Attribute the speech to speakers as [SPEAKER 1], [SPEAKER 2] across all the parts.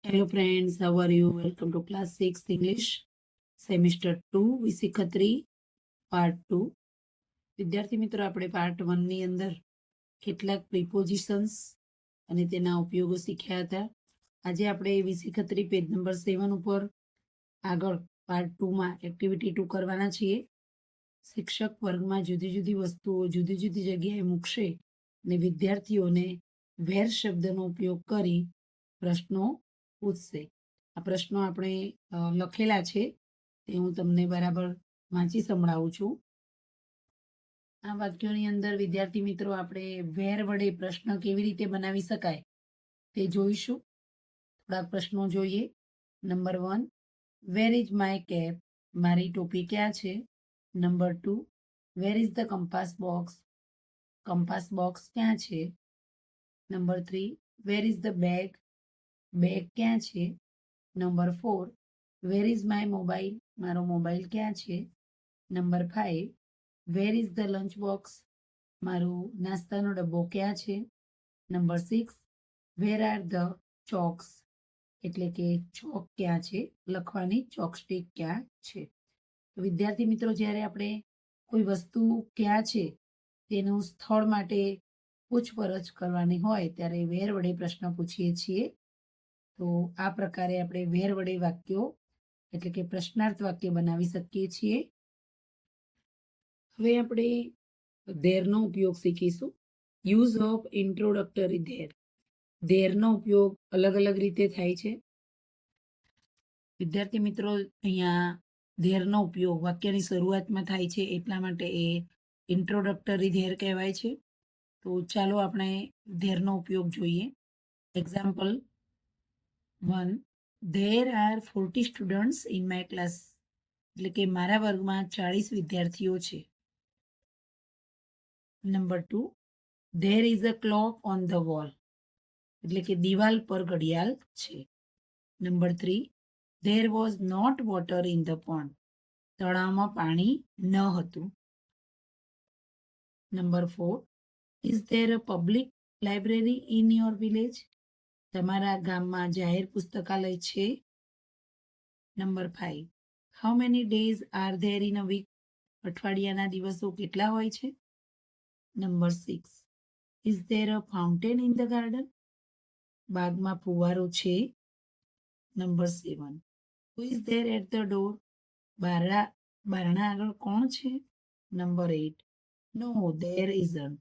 [SPEAKER 1] Hello friends, how are you? Welcome to class 6 English semester 2 વિષય Khatri part 2. વિદ્યાર્થી મિત્રો, આપણે પાર્ટ 1 ની અંદર કેટલાક પ્રિપોઝિશન્સ અને તેના ઉપયોગો શીખ્યા હતા. આજે આપણે વિષય ખત્રી પેજ નંબર 7 ઉપર આગળ પાર્ટ 2 માં એક્ટિવિટી 2 કરવાના છીએ. શિક્ષક વર્ગમાં જુદી જુદી વસ્તુઓ જુદી જુદી જગ્યાએ મૂકશે અને વિદ્યાર્થીઓને વેર શબ્દનો ઉપયોગ કરી પ્રશ્નો પૂછશે. આ પ્રશ્નો આપણે લખેલા છે તે હું તમને બરાબર વાંચી સંભળાવું છું. આ વાક્યોની અંદર વિદ્યાર્થી મિત્રો આપણે વેર વડે પ્રશ્ન કેવી રીતે બનાવી શકાય તે જોઈશું. થોડાક પ્રશ્નો જોઈએ. Number 1, where is my cap? મારી ટોપી ક્યાં છે? Number 2, where is the compass box? Compass box ક્યાં છે? Number 3, where is the bag? Bag ક્યાં છે? Number 4, where is my mobile? મારો મોબાઈલ ક્યાં છે? Number 5, where is the lunch box? મારું નાસ્તાનો ડબ્બો ક્યાં છે? Number 6, where are the chalks? એટલે કે ચોક ક્યાં છે? લખવાની ચોકસ્ટિક ક્યાં છે? વિદ્યાર્થી મિત્રો, જ્યારે આપણે કોઈ વસ્તુ ક્યાં છે તેનું સ્થળ માટે પૂછપરછ કરવાની હોય ત્યારે વેર વડે પ્રશ્ન પૂછીએ છીએ. તો આ પ્રકારે આપણે વેર વડે વાક્યો એટલે કે પ્રશ્નાર્થ વાક્ય બનાવી શકીએ છીએ. હવે આપણે ધેરનો ઉપયોગ શીખીશું. Use of introductory there. ધેરનો ઉપયોગ અલગ અલગ રીતે થાય છે. વિદ્યાર્થી મિત્રો, અહીંયા ધેરનો ઉપયોગ વાક્યની શરૂઆતમાં થાય છે એટલા માટે એ ઇન્ટ્રોડક્ટરી ધેર કહેવાય છે. તો ચાલો આપણે ધેરનો ઉપયોગ જોઈએ. Example 1, there are 40 students in my class. એટલે કે મારા વર્ગમાં 40 વિદ્યાર્થીઓ છે. Number 2, there is a clock on the wall. એટલે કે દિવાલ પર ઘડિયાળ છે. Number 3, there was not water in the pond. તળાવમાં પાણી ન હતું. Number 4, is there a public library in your village? તમારા ગામમાં જાહેર પુસ્તકાલય છે? Number 5, how many days are there in a week? અઠવાડિયાના દિવસો કેટલા હોય છે? Number 6, is there a fountain in the garden? બાગમાં ફુવારો છે? Number 7, who is there at the door? બારણા આગળ કોણ છે? Number 8, no there isn't.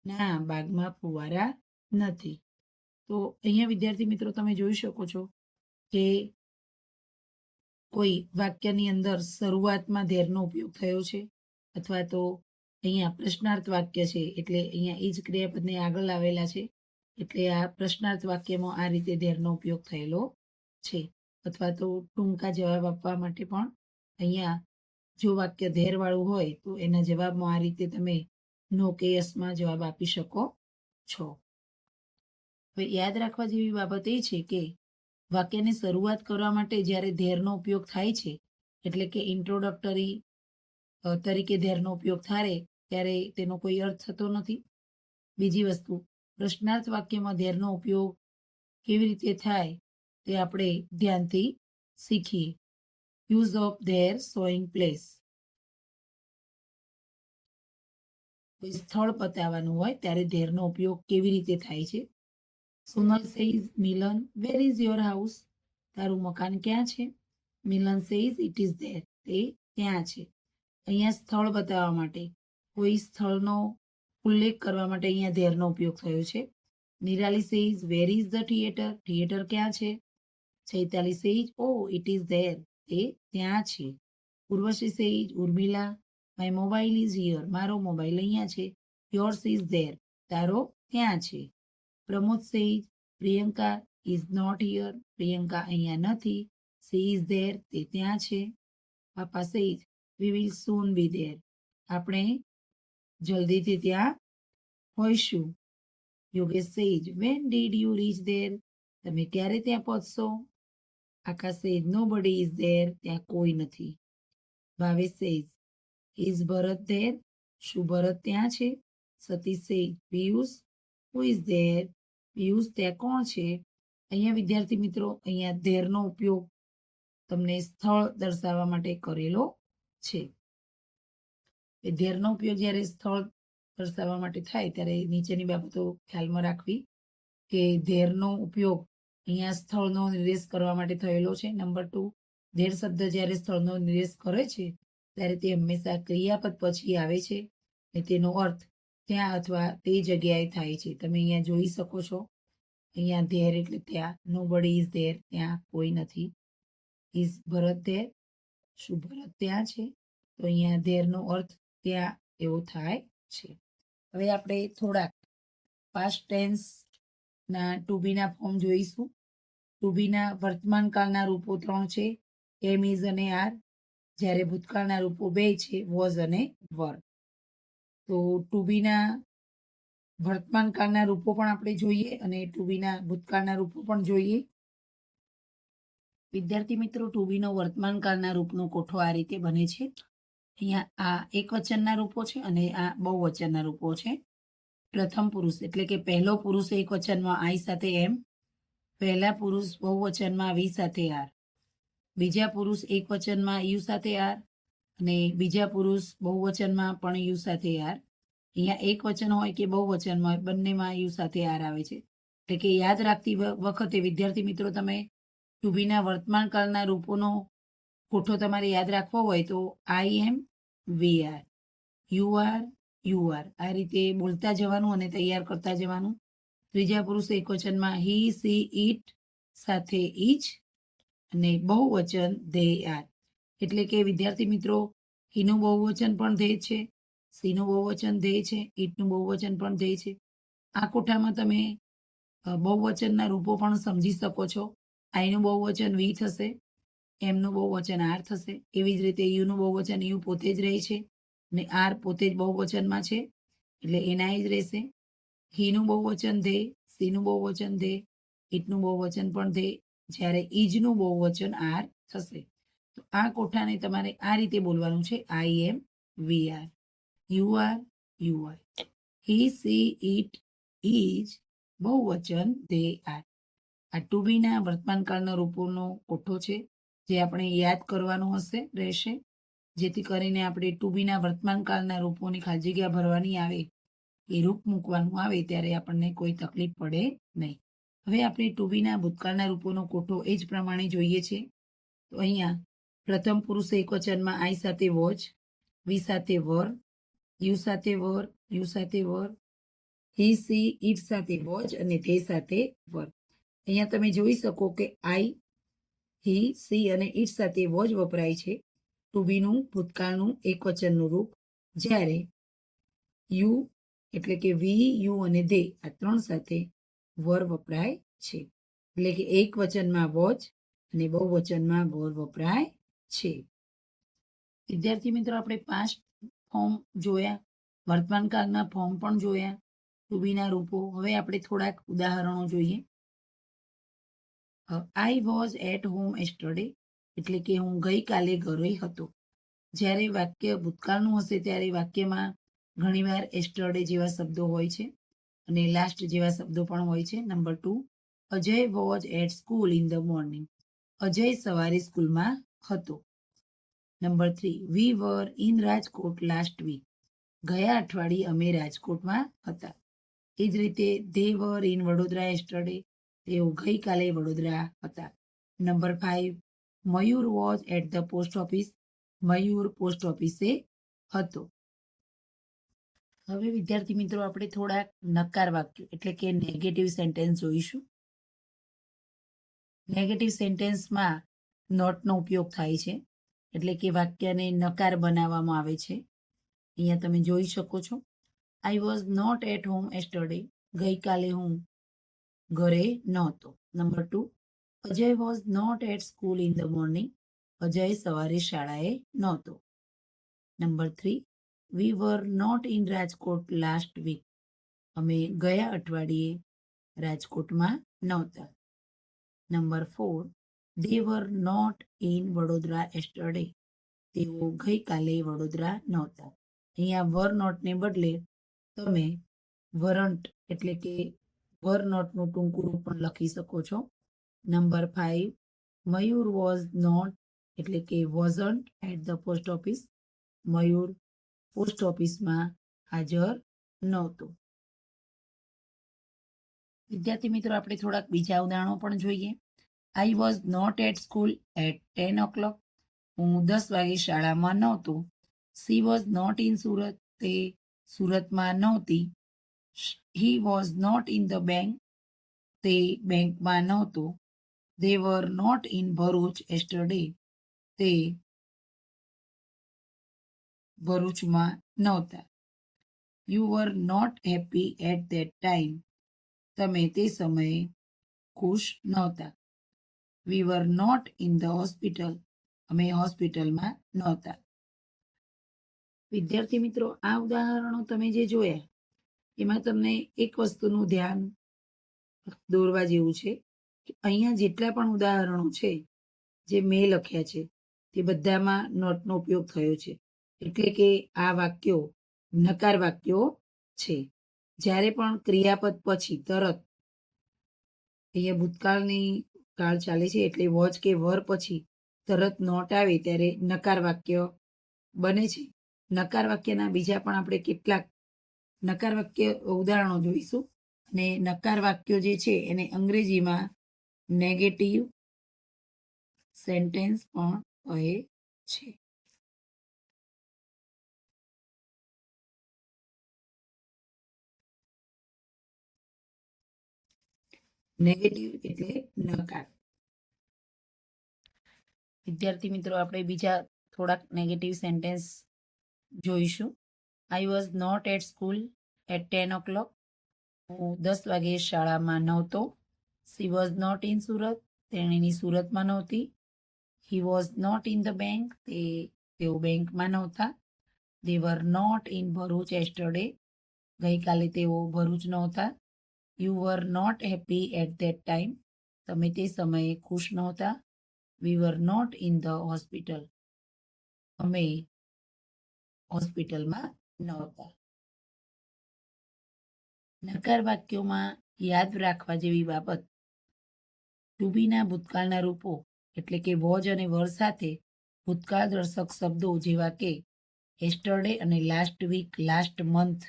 [SPEAKER 1] ના, બાગમાં ફુવારા નથી. તો અહીંયા વિદ્યાર્થી મિત્રો તમે જોઈ શકો છો કે કોઈ વાક્યની અંદર શરૂઆતમાં ધેરનો ઉપયોગ થયો છે અથવા તો અહીંયા પ્રશ્નાર્થ વાક્ય છે એટલે અહીંયા એ જ ક્રિયાપદને આગળ લાવેલા છે એટલે આ પ્રશ્નાર્થ વાક્યમાં આ રીતે ધેરનો ઉપયોગ થયેલો છે. અથવા તો ટૂંકા જવાબ આપવા માટે પણ અહીંયા જો વાક્ય ધેરવાળું હોય તો એના જવાબમાં આ રીતે તમે નો કે યસમાં જવાબ આપી શકો છો. હવે યાદ રાખવા જેવી બાબત એ છે કે વાક્યની શરૂઆત કરવા માટે જ્યારે ધેરનો ઉપયોગ થાય છે એટલે કે ઇન્ટ્રોડક્ટરી તરીકે ધેરનો ઉપયોગ થાય ત્યારે તેનો કોઈ અર્થ થતો નથી. બીજી વસ્તુ, પ્રશ્નાર્થ વાક્યમાં ધેરનો ઉપયોગ કેવી રીતે થાય તે આપણે ધ્યાનથી શીખીએ. Use of their showing place. કોઈ સ્થળ બતાવવાનું હોય ત્યારે ધેરનો ઉપયોગ કેવી રીતે થાય છે. Sonal says Milan, where is your house? તારું મકાન ક્યાં છે? મિલન સેઝ ઇટ ઇઝ ધેર. તે ત્યાં છે. અહીંયા સ્થળ બતાવવા માટે કોઈ સ્થળનો ઉલ્લેખ કરવા માટે અહીંયા ધેરનો ઉપયોગ થયો છે. Nirali says where is the theatre? Theatre ક્યાં છે? Chaitali says oh it is there. તે ત્યાં છે. Urvashi says Urmila my mobile is here. મારો મોબાઈલ અહીંયા છે. Yours is there. તારો ત્યાં છે. Pramod says Priyanka is not here. Priyanka અહીંયા નથી. She is there. તે ત્યાં છે. પાપા says we will soon be there. આપણે જલ્દીથી ત્યાં હોઈશું. Yogesh says when did you rich there? તમે ક્યારે ત્યાં પહોંચશો? આકાશ સેઝ નોબડી ઇઝ ધેર. ત્યાં કોઈ નથી. Bhavesh says is Bharat there? શું ભરત ત્યાં છે? Satish says Piyush who is there? Piyush ત્યાં કોણ છે? અહીંયા વિદ્યાર્થી મિત્રો અહીંયા ધેરનો ઉપયોગ તમને સ્થળ દર્શાવવા માટે કરેલો છે. એ ધેરનો ઉપયોગ જ્યારે સ્થળ દર્શાવવા માટે થાય ત્યારે નીચેની બાબતો ખ્યાલમાં રાખવી કે ધેરનો ઉપયોગ અહીંયા સ્થળનો નિર્દેશ કરવા માટે થયેલો છે. નંબર 2, ધેર શબ્દ જ્યારે સ્થળનો નિર્દેશ કરે છે ત્યારે તે હંમેશા ક્રિયાપદ પછી આવે છે અને તેનો અર્થ ત્યાં અથવા તે જગ્યાએ થાય છે. તમે અહીંયા જોઈ શકો છો, અહીંયા ધેર એટલે ત્યાં, નોબડી ઇઝ ધેર, ત્યાં કોઈ નથી. ઇઝ ભરત ધેર, શું ભરત ત્યાં છે? તો અહીંયા ધેરનો અર્થ ત્યાં એવો થાય છે. હવે આપણે થોડાક પાસ્ટ ટેન્સ ના ટુ બી ના ફોર્મ જોઈશું. ટુ બી ના વર્તમાન કાળના રૂપો 3 છે, એમ, ઇઝ અને આર. જ્યારે ભૂતકાળના રૂપો 2 છે, વોઝ અને વર. તો ટુ બી ના વર્તમાન કાળના રૂપો પણ આપણે જોઈએ અને ટુ બી ના ભૂતકાળના રૂપો પણ જોઈએ. વિદ્યાર્થી મિત્રો, ટુ બી નો વર્તમાન કાળના રૂપનો કોઠો આ રીતે બને છે. અહીંયા આ એક વચનના રૂપો છે અને આ બહુવચનના રૂપો છે. પ્રથમ પુરુષ એટલે કે પહેલો પુરુષ એક વચનમાં આઈ સાથે એમ, પહેલા પુરુષ બહુવચનમાં વી સાથે આર, બીજા પુરુષ એક વચનમાં યુ સાથે આર અને બીજા પુરુષ બહુવચનમાં પણ યુ સાથે આર. અહીંયા એક વચન હોય કે બહુવચનમાં હોય, બંનેમાં યુ સાથે આર આવે છે. એટલે કે યાદ રાખતી વખતે વિદ્યાર્થી મિત્રો તમે ટુ બીના વર્તમાન કાળના રૂપોનો કોઠો તમારે યાદ રાખવો હોય તો I am, we are, you are, you are, આ રીતે બોલતા જવાનું અને તૈયાર કરતા જવાનું. ત્રીજા પુરુષ એક વચનમાં હી, સી, ઇટ સાથે ઈચ અને બહુવચન ધે આર. એટલે કે વિદ્યાર્થી મિત્રો હીનું બહુવચન પણ ધે છે, સીનું બહુવચન ધે છે, ઇટનું બહુવચન પણ ધે છે. આ કોઠામાં તમે બહુવચનના રૂપો પણ સમજી શકો છો. આઈનું બહુવચન વી થશે, એમનું બહુવચન આર થશે. એવી જ રીતે યુનું બહુવચન યુ પોતે જ રહે છે અને આર પોતે જ બહુવચનમાં છે એટલે એના જ રહેશે. હીનું બહુવચન ધે, સીનું બહુવચન ધે, ઇટનું બહુવચન પણ ધે, જ્યારે ઈજનું બહુવચન આર થશે. તો આ કોઠાને તમારે આ રીતે બોલવાનું છે, I am, we are, you are, you are, he, she, it, is, બહુવચન ધે આર. આ ટુ બીના વર્તમાનકાળના રૂપોનો કોઠો છે જે આપણે યાદ કરવાનો રહેશે, જેથી કરીને આપણે ટુ બીના વર્તમાનકાળના રૂપોની ખાલી જગ્યા ભરવાની આવે, એ રૂપ મૂકવાનું આવે ત્યારે આપણને કોઈ તકલીફ પડે નહીં. હવે આપણે ટુ બીના ભૂતકાળના રૂપોનો કોઠો એ જ પ્રમાણે જોઈએ છે. તો અહીંયા પ્રથમ પુરુષ એક વચનમાં આઈ સાથે વોચ, વી સાથે વર, યુ સાથે વર, યુ સાથે વર, હી, સી, ઇટ સાથે વોચ અને તે સાથે વર. અહીંયા તમે જોઈ શકો કે આઈ, હી, સી અને ઇટ સાથે વોચ વપરાય છે ટુ બીનું ભૂતકાળનું એક વચનનું રૂપ. જ્યારે યુ એટલે કે વી, યુ અને દે આ 3 સાથે વર વપરાય છે. એટલે કે એક વચનમાં વોચ અને બહુવચનમાં વર વપરાય છે. વિદ્યાર્થી મિત્રો આપણે 5 ફોર્મ જોયા, વર્તમાન કાળના ફોર્મ પણ જોયા, ટુ બીના રૂપો. હવે આપણે થોડાક ઉદાહરણો જોઈએ. I was at home yesterday એટલે કે હું ગઈકાલે ઘરે હતો. જ્યારે વાક્ય ભૂતકાળનું હશે ત્યારે વાક્યમાં ઘણીવાર એસ્ટરડે જેવા શબ્દો હોય છે અને લાસ્ટ જેવા શબ્દો પણ હોય છે. Number 2, Ajay was at school in the morning, Ajay સવારે સ્કૂલમાં હતો. Number 3, we were in Rajkot last week, ગયા અઠવાડિયે અમે રાજકોટમાં હતા. એ જ રીતે they were in Vadodara yesterday, તેઓ ગઈકાલે વડોદરા હતા. Number 5, Mayur was at the post office, Mayur post ઓફિસે હતો. હવે વિદ્યાર્થી મિત્રો આપણે થોડાક નકાર વાક્યો એટલે કે નેગેટિવ સેન્ટેન્સ જોઈશું. નેગેટિવ સેન્ટેન્સમાં નોટનો ઉપયોગ થાય છે એટલે કે વાક્યને નકાર બનાવવામાં આવે છે. અહીંયા તમે જોઈ શકો છો, I was not at home yesterday, ગઈકાલે હું ઘરે નહોતો. Number 2, Ajay was not at school in the morning, Ajay સવારે શાળાએ નહોતો. Number 3, we were not in Rajkot last week, અમે ગયા અઠવાડિયે રાજકોટમાં નહોતા. Number 4, they were not in Vadodara yesterday, તેઓ ગઈકાલે વડોદરા નહોતા. અહીંયા વર નોટને બદલે તમે વરન્ટ એટલે કે વર નોટનું ટૂંકું રૂપ પણ લખી શકો છો. નંબર 5, મયુર વોઝ નોટ એટલે કે wasn't at the post office. Mayur post ઓફિસમાં હાજર નહોતો. વિદ્યાર્થી મિત્રો, આપણે થોડાક બીજા ઉદાહરણો પણ જોઈએ. I was not at school at 10 o'clock. હું 10 વાગે શાળામાં નહોતો. She was not in Surat. તે સુરતમાં નહોતી. He was not in the bank. તે બેંકમાં નહોતો. they were not in Bharuch yesterday. તે ભરૂચમાં નહોતા. you were not happy at that time. તમે તે સમયે ખુશ નહોતા. we were not in the hospital. અમે હોસ્પિટલમાં નહોતા. વિદ્યાર્થી મિત્રો, આ ઉદાહરણો તમે જે જોયા એમાં તમને એક વસ્તુનું ધ્યાન દોરવા જેવું છે કે અહીંયા જેટલા પણ ઉદાહરણો છે જે મેં લખ્યા છે તે બધામાં નોટનો ઉપયોગ થયો છે. એટલે કે આ વાક્યો નકાર વાક્યો છે. જ્યારે પણ ક્રિયાપદ પછી તરત અહીંયા ભૂતકાળની કાળ ચાલે છે એટલે વોચ કે વર પછી તરત નોટ આવે ત્યારે નકાર વાક્ય બને છે. નકાર વાક્યના બીજા પણ આપણે કેટલાક નકાર વાક્ય ઉદાહરણો જોઈશું. અને નકાર વાક્યો જે છે એને અંગ્રેજીમાં નેગેટિવ સેન્ટેન્સ પણ કહે છે. નેગેટિવ એટલે નકાર. વિદ્યાર્થી મિત્રો, આપણે બીજા થોડાક નેગેટિવ સેન્ટેન્સ જોઈશું. I was not at school at 10 o'clock. હું 10 વાગે શાળામાં નહોતો. She was not in Surat. તેણીની સુરતમાં નહોતી. He was not in the bank. તેઓ બેંકમાં નહોતા. They were not in Bharuch yesterday. ગઈકાલે તેઓ ભરૂચ નહોતા. You were not happy at that time. તમે તે સમયે ખુશ નહોતા. We were not in the hospital. અમે હોસ્પિટલમાં નહોતા. નકાર વાક્યોમાં યાદ રાખવા જેવી બાબત, ટુ બીના ભૂતકાળના રૂપો એટલે કે વોઝ અને વર સાથે ભૂતકાળ દર્શક શબ્દો જેવા કે yesterday અને last week, last month,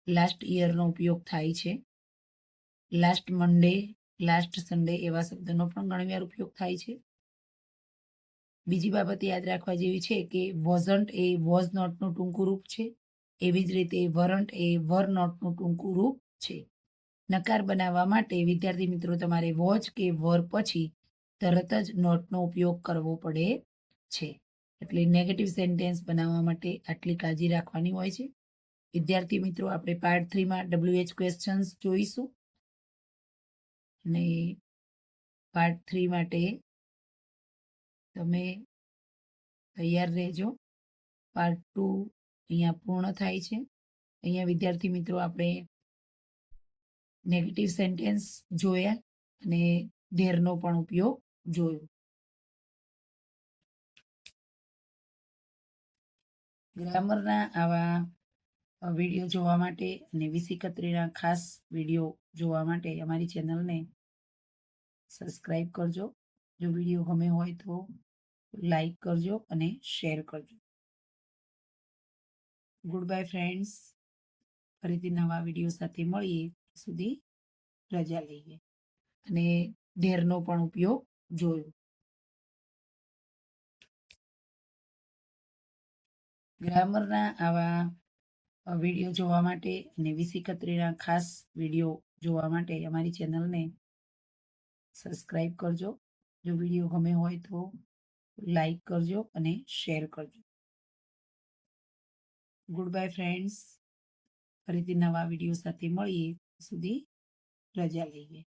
[SPEAKER 1] last યરનો ઉપયોગ થાય છે. લાસ્ટ મંડે, લાસ્ટ સન્ડે એવા શબ્દનો પણ ઘણીવાર ઉપયોગ થાય છે. બીજી બાબત યાદ રાખવા જેવી છે કે વોઝન્ટ એ વોઝ નોટનું ટૂંકું રૂપ છે. એવી જ રીતે વરન્ટ એ વર નોટનું ટૂંકું રૂપ છે. નકાર બનાવવા માટે વિદ્યાર્થી મિત્રો તમારે વોઝ કે વર પછી તરત જ નોટનો ઉપયોગ કરવો પડે છે. એટલે નેગેટિવ સેન્ટેન્સ બનાવવા માટે આટલી કાળજી રાખવાની હોય છે. વિદ્યાર્થી મિત્રો, આપણે પાર્ટ 3માં WH ક્વેશ્ચન્સ જોઈશું. અને પાર્ટ 3 માટે તમે તૈયાર રહેજો. પાર્ટ 2 અહીંયા પૂર્ણ થાય છે. અહીંયા વિદ્યાર્થી મિત્રો આપણે નેગેટિવ સેન્ટેન્સ જોયા અને ધેરનો પણ ઉપયોગ જોયો. ગ્રામરના આવા વિડીયો જોવા માટે અને વિષિકત્રીના ખાસ વિડીયો જોવા માટે અમારી ચેનલને સબસ્ક્રાઈબ કરજો. જો વિડીયો ગમે હોય તો લાઈક કરજો અને શેર કરજો. Good bye friends. ફરીથી નવા વિડીયો સાથે મળીએ. સુધી રજા લઈએ. અને ધેરનો પણ ઉપયોગ જોયો. ગ્રામરના આવા વિડીયો જોવા માટે અને વિષિકત્રીના ખાસ વિડીયો જોવા માટે અમારી ચેનલને સબસ્ક્રાઈબ કરજો. જો વિડીયો ગમે હોય તો લાઈક કરજો અને શેર કરજો. Good bye friends. ફરીથી નવા વિડીયો સાથે મળીએ. સુધી રજા લઈએ.